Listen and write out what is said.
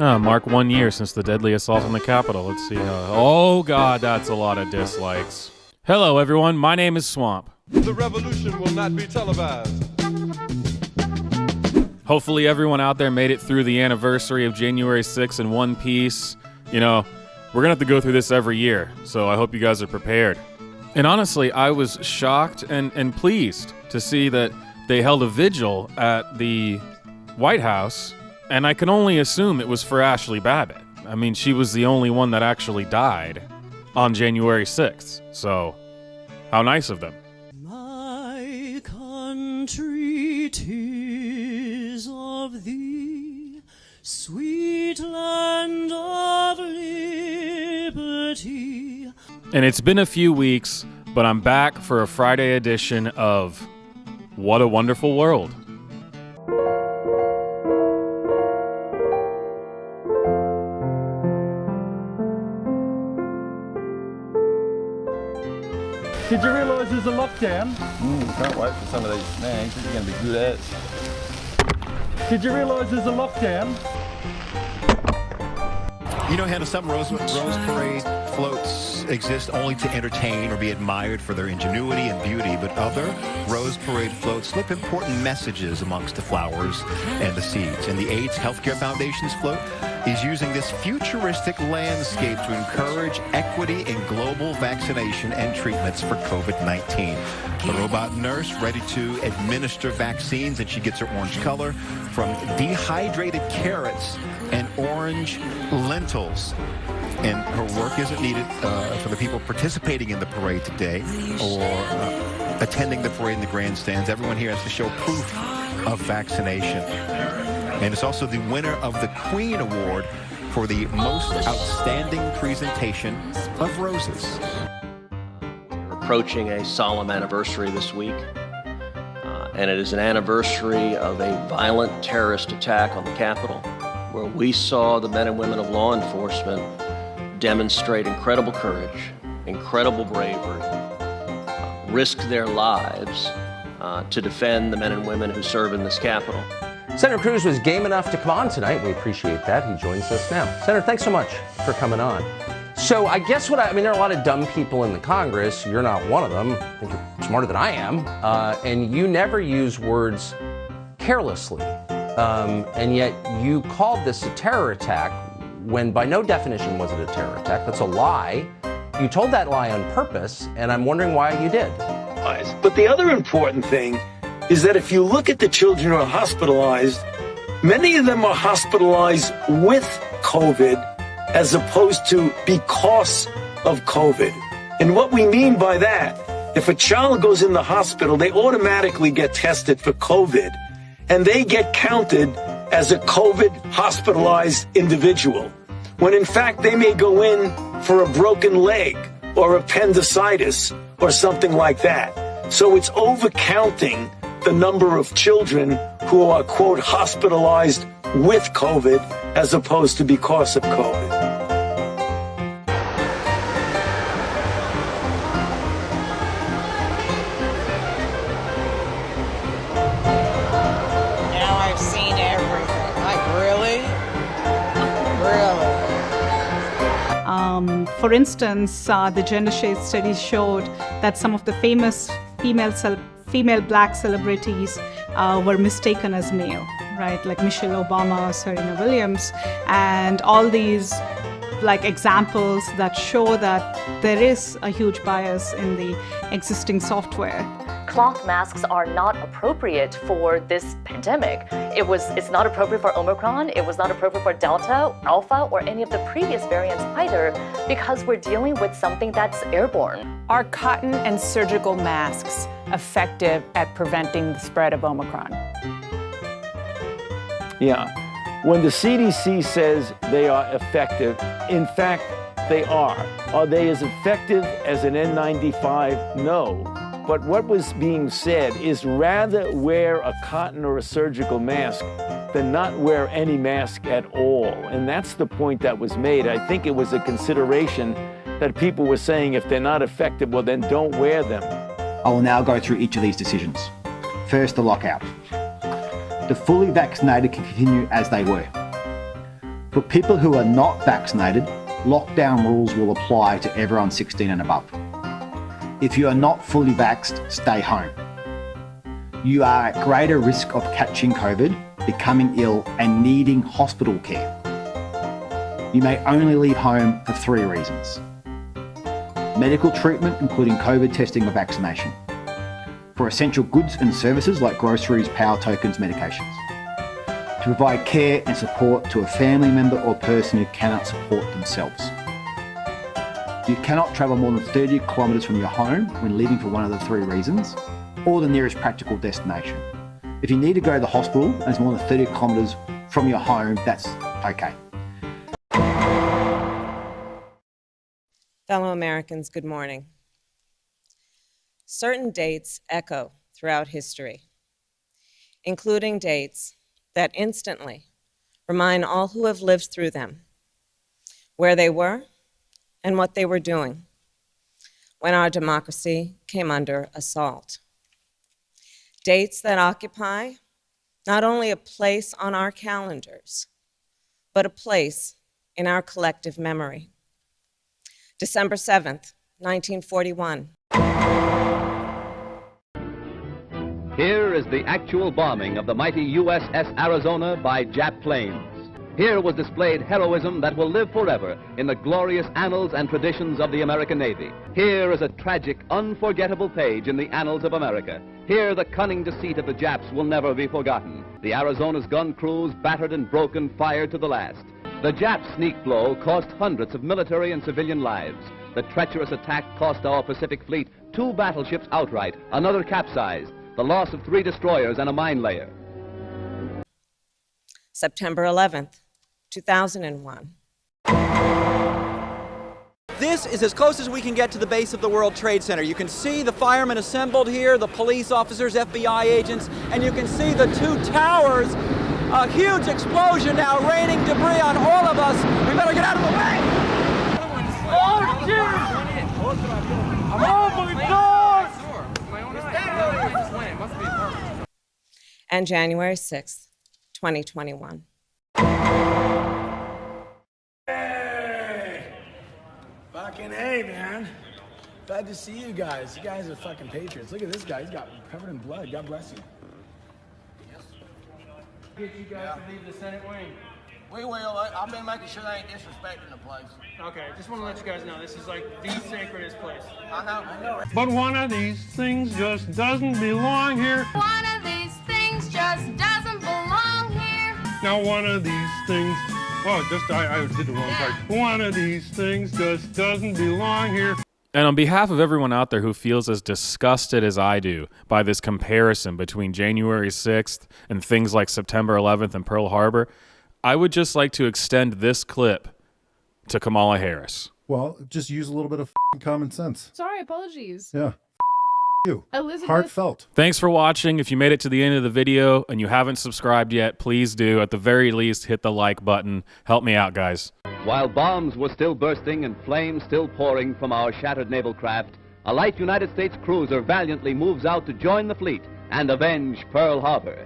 Mark 1 year since the deadly assault on the Capitol. Let's see. Oh, God, that's a lot of dislikes. Hello, everyone. My name is Swamp. The revolution will not be televised. Hopefully everyone out there made it through the anniversary of January 6th in one piece. You know, we're going to have to go through this every year, so I hope you guys are prepared. And honestly, I was shocked and pleased to see that they held a vigil at the White House, and I can only assume it was for Ashley Babbitt. I mean, she was the only one that actually died on January 6th, so how nice of them. My country, 'tis of thee, sweet land of liberty. And it's been a few weeks, but I'm back for a Friday edition of What a Wonderful World. Did you realise there's a lockdown? Can't wait for some of these snags. These are going to be good as. Did you realise there's a lockdown? You know, Hannah, some Rose Parade floats exist only to entertain or be admired for their ingenuity and beauty, but other Rose Parade floats slip important messages amongst the flowers and the seeds. And the AIDS Healthcare Foundation's float is using this futuristic landscape to encourage equity in global vaccination and treatments for COVID-19. The robot nurse ready to administer vaccines, and she gets her orange color from dehydrated carrots and orange lentils. And her work isn't needed for the people participating in the parade today or attending the parade in the grandstands. Everyone here has to show proof of vaccination. And it's also the winner of the Queen Award for the most outstanding presentation of roses. We're approaching a solemn anniversary this week, and it is an anniversary of a violent terrorist attack on the Capitol, where we saw the men and women of law enforcement demonstrate incredible courage, incredible bravery, risk their lives to defend the men and women who serve in this Capitol. Senator Cruz was game enough to come on tonight. We appreciate that. He joins us now. Senator, thanks so much for coming on. So I guess there are a lot of dumb people in the Congress. You're not one of them. I think you're smarter than I am. And you never use words carelessly. And yet you called this a terror attack when by no definition was it a terror attack. That's a lie. You told that lie on purpose, and I'm wondering why you did. But the other important thing is that if you look at the children who are hospitalized, many of them are hospitalized with COVID as opposed to because of COVID. And what we mean by that, if a child goes in the hospital, they automatically get tested for COVID, and they get counted as a COVID hospitalized individual, when in fact they may go in for a broken leg or appendicitis or something like that. So it's overcounting the number of children who are, quote, hospitalized with COVID as opposed to because of COVID. Now I've seen everything. Like, really? Really? For instance, the gender shade study showed that some of the famous female black celebrities were mistaken as male, right? Like Michelle Obama, Serena Williams, and all these examples that show that there is a huge bias in the existing software. Cloth masks are not appropriate for this pandemic. It's not appropriate for Omicron, it was not appropriate for Delta, Alpha, or any of the previous variants either, because we're dealing with something that's airborne. Are cotton and surgical masks effective at preventing the spread of Omicron? Yeah. When the CDC says they are effective, in fact, they are. Are they as effective as an N95? No. But what was being said is rather wear a cotton or a surgical mask than not wear any mask at all. And that's the point that was made. I think it was a consideration that people were saying if they're not effective, well, then don't wear them. I will now go through each of these decisions. First, the lockout. The fully vaccinated can continue as they were. For people who are not vaccinated, lockdown rules will apply to everyone 16 and above. If you are not fully vaxxed, stay home. You are at greater risk of catching COVID, becoming ill, and needing hospital care. You may only leave home for 3 reasons. Medical treatment, including COVID testing or vaccination. For essential goods and services like groceries, power tokens, medications. To provide care and support to a family member or person who cannot support themselves. You cannot travel more than 30 kilometres from your home when leaving for one of the 3 reasons, or the nearest practical destination. If you need to go to the hospital and it's more than 30 kilometres from your home, that's okay. Fellow Americans, good morning. Certain dates echo throughout history, including dates that instantly remind all who have lived through them where they were and what they were doing when our democracy came under assault. Dates that occupy not only a place on our calendars, but a place in our collective memory. December 7th, 1941. Here is the actual bombing of the mighty USS Arizona by Jap planes. Here was displayed heroism that will live forever in the glorious annals and traditions of the American Navy. Here is a tragic, unforgettable page in the annals of America. Here the cunning deceit of the Japs will never be forgotten. The Arizona's gun crews, battered and broken, fired to the last. The Jap sneak blow cost hundreds of military and civilian lives. The treacherous attack cost our Pacific Fleet 2 battleships outright, another capsized, the loss of 3 destroyers and a mine layer. September 11th, 2001. This is as close as we can get to the base of the World Trade Center. You can see the firemen assembled here, the police officers, FBI agents, and you can see the 2 towers. A huge explosion now raining debris on all of us. We better get out of the way. Oh, jeez! Oh, my God! And January 6th, 2021. Hey! Fucking hey, man. Glad to see you guys. You guys are fucking patriots. Look at this guy. He's got covered in blood. God bless you. Get you guys to leave the Senate wing. We will. I've been making sure they ain't disrespecting the place. Okay, just want to let you guys know this is like the sacredest place. I know. But one of these things just doesn't belong here. One of these things just doesn't belong here. Now one of these things, I did the wrong part. One of these things just doesn't belong here. And on behalf of everyone out there who feels as disgusted as I do by this comparison between January 6th and things like September 11th and Pearl Harbor, I would just like to extend this clip to Kamala Harris. Well, just use a little bit of common sense. Sorry, apologies. Yeah. You. Elizabeth. Heartfelt. Thanks for watching. If you made it to the end of the video and you haven't subscribed yet, please do. At the very least, hit the like button. Help me out, guys. While bombs were still bursting and flames still pouring from our shattered naval craft, a light United States cruiser valiantly moves out to join the fleet and avenge Pearl Harbor.